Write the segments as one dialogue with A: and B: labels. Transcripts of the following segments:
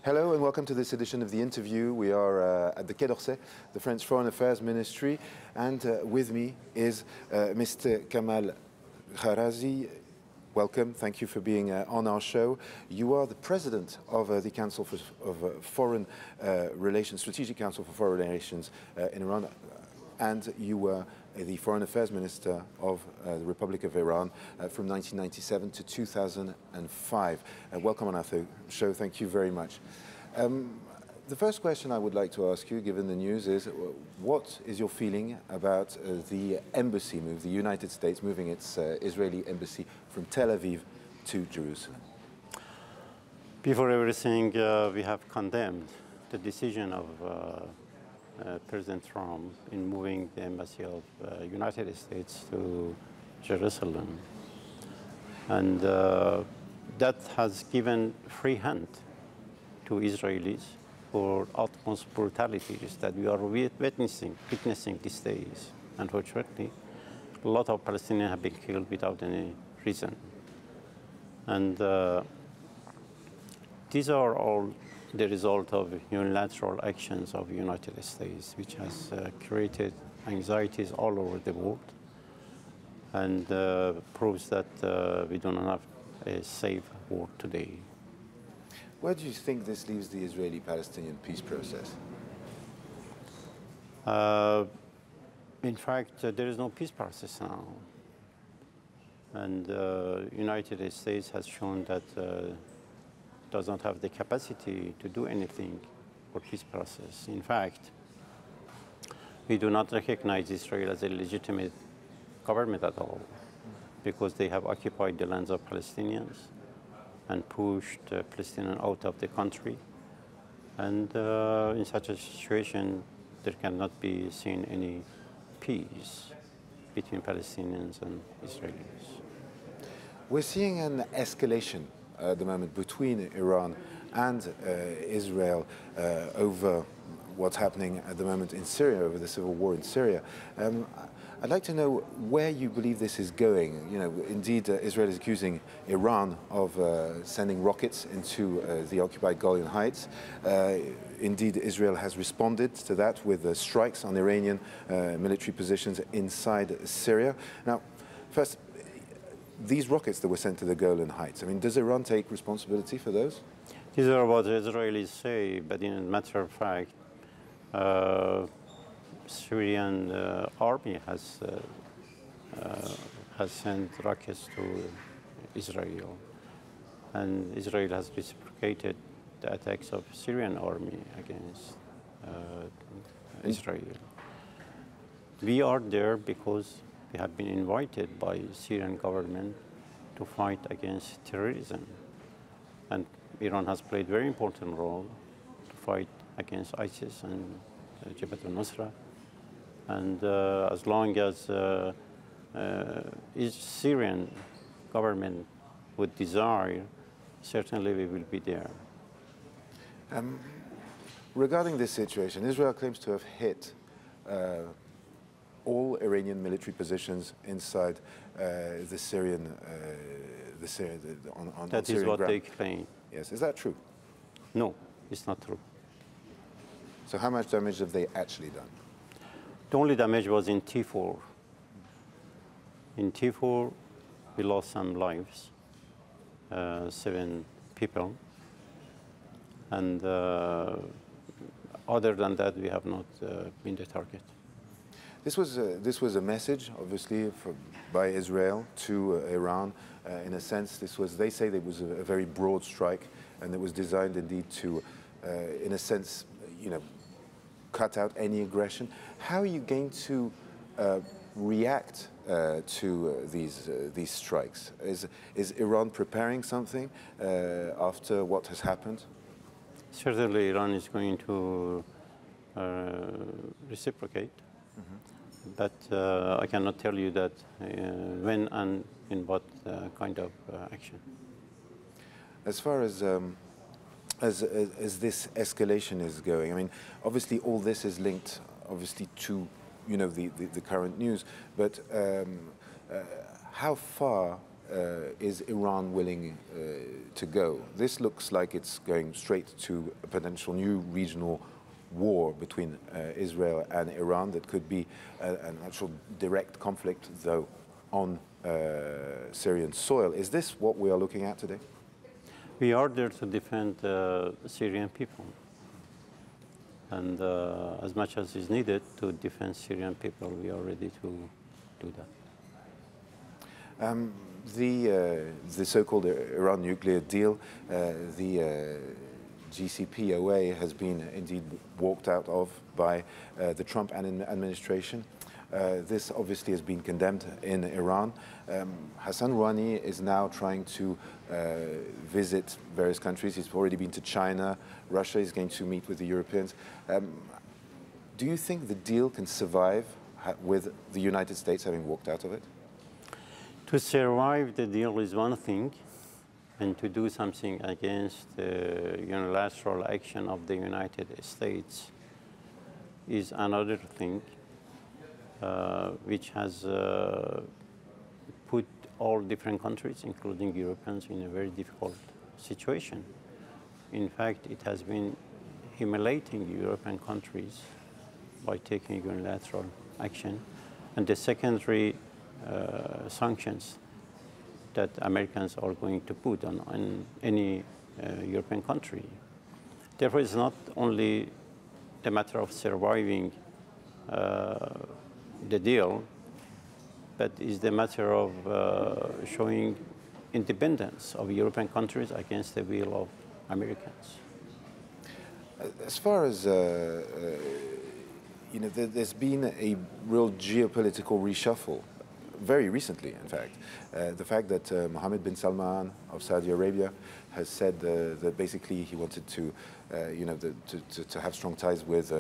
A: Hello and welcome to this edition of The Interview. We are at the Quai d'Orsay, the French Foreign Affairs Ministry, and with me is Mr. Kamal Kharrazi. Welcome, thank you for being on our show. You are the President of the Council of Foreign Relations, Strategic Council for Foreign Relations in Iran, and you were the Foreign Affairs Minister of the Republic of Iran from 1997 to 2005. Welcome on our show, thank you very much. The first question I would like to ask you, given the news, is what is your feeling about the embassy move, the United States moving its Israeli embassy from Tel Aviv to Jerusalem?
B: Before everything, we have condemned the decision of President Trump in moving the embassy of United States to Jerusalem. And that has given free hand to Israelis for utmost brutalities that we are witnessing these days. Unfortunately, a lot of Palestinians have been killed without any reason. And these are all the result of unilateral actions of the United States, which has created anxieties all over the world and proves that we do not have a safe world today.
A: Where do you think this leaves the Israeli-Palestinian peace process?
B: In fact, there is no peace process now. And United States has shown that does not have the capacity to do anything for peace process. In fact, we do not recognize Israel as a legitimate government at all because they have occupied the lands of Palestinians and pushed Palestinians out of the country. And in such a situation, there cannot be seen any peace between Palestinians and Israelis.
A: We're seeing an escalation at the moment between Iran and Israel over what's happening at the moment in Syria, over the civil war in Syria. I'd like to know where you believe this is going. You know, indeed, Israel is accusing Iran of sending rockets into the occupied Golan Heights. Indeed, Israel has responded to that with strikes on Iranian military positions inside Syria. Now, first, these rockets that were sent to the Golan Heights, I mean, does Iran take responsibility for those?
B: These are what the Israelis say, but in a matter of fact, Syrian army has sent rockets to Israel, and Israel has reciprocated the attacks of Syrian army against Israel. We are there because we have been invited by Syrian government to fight against terrorism, and Iran has played a very important role to fight against ISIS and Jabhat al-Nusra. And as long as Syrian government would desire, certainly we will be there.
A: Regarding this situation, Israel claims to have hit all Iranian military positions inside the Syrian, on Syrian
B: That is what they claim.
A: Yes, is that true?
B: No, it's not true.
A: So how much damage have they actually done?
B: The only damage was in T4. In T4, we lost some lives, 7 people. And other than that, we have not been the target.
A: This was a message, obviously, by Israel to Iran. In a sense, they say it was a very broad strike, and it was designed indeed to, in a sense, you know, cut out any aggression. How are you going to react to these strikes? Is Iran preparing something after what has happened?
B: Certainly, Iran is going to reciprocate. Mm-hmm. But I cannot tell you that when and in what kind of action.
A: As far as this escalation is going, I mean, obviously all this is linked, obviously, to, you know, the current news. But how far is Iran willing to go? This looks like it's going straight to a potential new regional war between Israel and Iran that could be an actual direct conflict, though, on Syrian soil. Is this what we are looking at today?
B: We are there to defend Syrian people. And as much as is needed to defend Syrian people, we are ready to do that.
A: The so-called Iran nuclear deal, the JCPOA has been indeed walked out of by the Trump administration. This obviously has been condemned in Iran. Hassan Rouhani is now trying to visit various countries. He's already been to China. Russia is going to meet with the Europeans. Do you think the deal can survive with the United States having walked out of it?
B: To survive the deal is one thing, and to do something against the unilateral action of the United States is another thing, which has put all different countries, including Europeans, in a very difficult situation. In fact, it has been humiliating European countries by taking unilateral action. And the secondary sanctions that Americans are going to put on any European country. Therefore, it's not only the matter of surviving the deal, but it's the matter of showing independence of European countries against the will of Americans.
A: As far as there's been a real geopolitical reshuffle very recently, in fact. The fact that Mohammed bin Salman of Saudi Arabia has said that basically he wanted to, to have strong ties with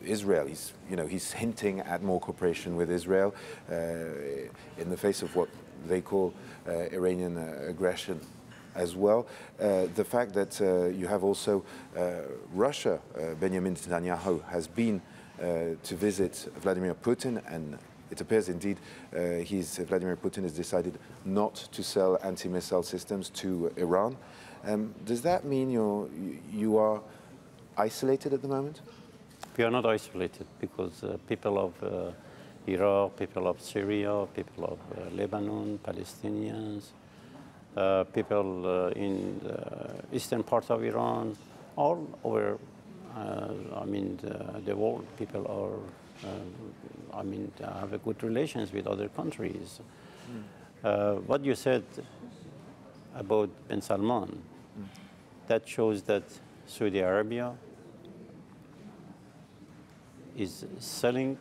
A: Israel. He's hinting at more cooperation with Israel in the face of what they call Iranian aggression as well. The fact that you have also Russia, Benjamin Netanyahu has been to visit Vladimir Putin, and it appears indeed Vladimir Putin has decided not to sell anti-missile systems to Iran. Does that mean you are isolated at the moment?
B: We are not isolated because people of Iraq, people of Syria, people of Lebanon, Palestinians, people in the eastern part of Iran, all over, the world, people are, have a good relations with other countries. What you said about bin Salman, that shows that Saudi Arabia is selling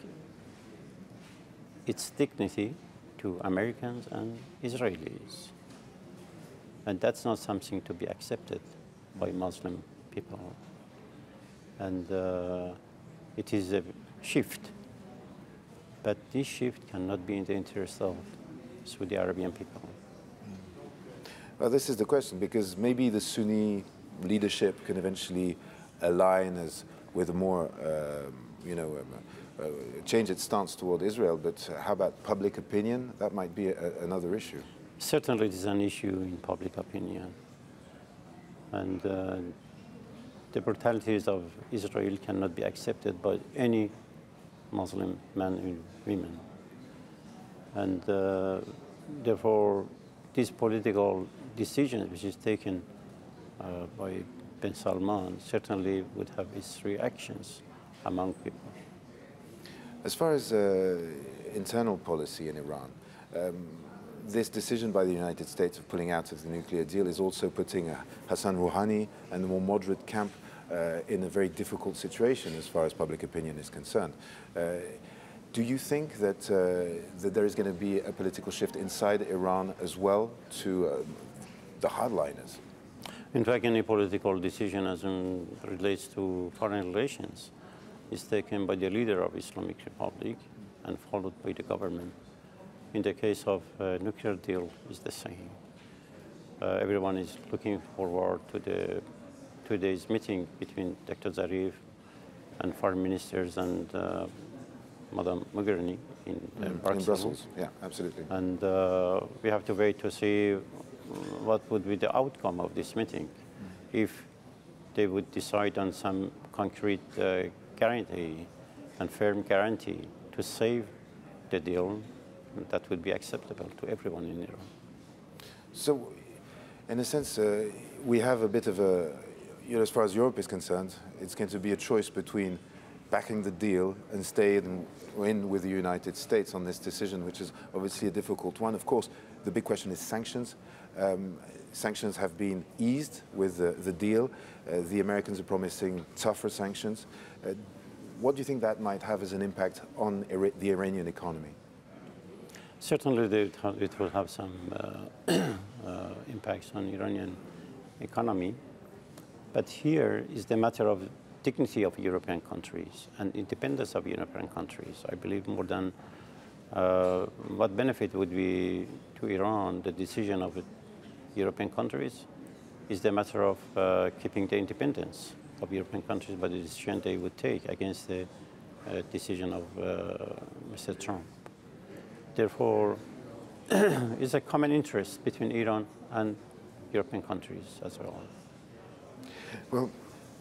B: its dignity to Americans and Israelis. And that's not something to be accepted by Muslim people. And it is a shift. But this shift cannot be in the interest of Saudi Arabian people.
A: Well, this is the question, because maybe the Sunni leadership can eventually align with a more, change its stance toward Israel. But how about public opinion? That might be another issue.
B: Certainly it is an issue in public opinion. And the brutalities of Israel cannot be accepted by any Muslim man and women. And therefore, this political decision which is taken by bin Salman certainly would have its reactions among people.
A: As far as internal policy in Iran, this decision by the United States of pulling out of the nuclear deal is also putting Hassan Rouhani and the more moderate camp in a very difficult situation as far as public opinion is concerned. Do you think that there is going to be a political shift inside Iran as well to the hardliners?
B: In fact, any political decision as it relates to foreign relations is taken by the leader of Islamic Republic and followed by the government. In the case of nuclear deal, it's the same. Everyone is looking forward to today's meeting between Dr. Zarif and foreign ministers and Madame Mogherini in Brussels.
A: In Brussels, yeah, absolutely.
B: And we have to wait to see what would be the outcome of this meeting. If they would decide on some concrete guarantee and firm guarantee to save the deal, that would be acceptable to everyone in Iran.
A: So, in a sense, we have a bit of a, as far as Europe is concerned, it's going to be a choice between backing the deal and staying in with the United States on this decision, which is obviously a difficult one. Of course, the big question is sanctions. Sanctions have been eased with the deal. The Americans are promising tougher sanctions. What do you think that might have as an impact on the Iranian economy?
B: Certainly, it will have some impacts on Iranian economy. But here is the matter of dignity of European countries and independence of European countries. I believe more than what benefit would be to Iran, the decision of European countries, is the matter of keeping the independence of European countries by the decision they would take against the decision of Mr. Trump. Therefore, it's a common interest between Iran and European countries as well.
A: Well,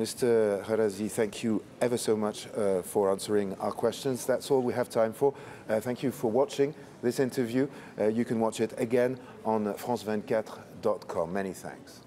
A: Mr. Kharrazi, thank you ever so much for answering our questions. That's all we have time for. Thank you for watching this interview. You can watch it again on france24.com. Many thanks.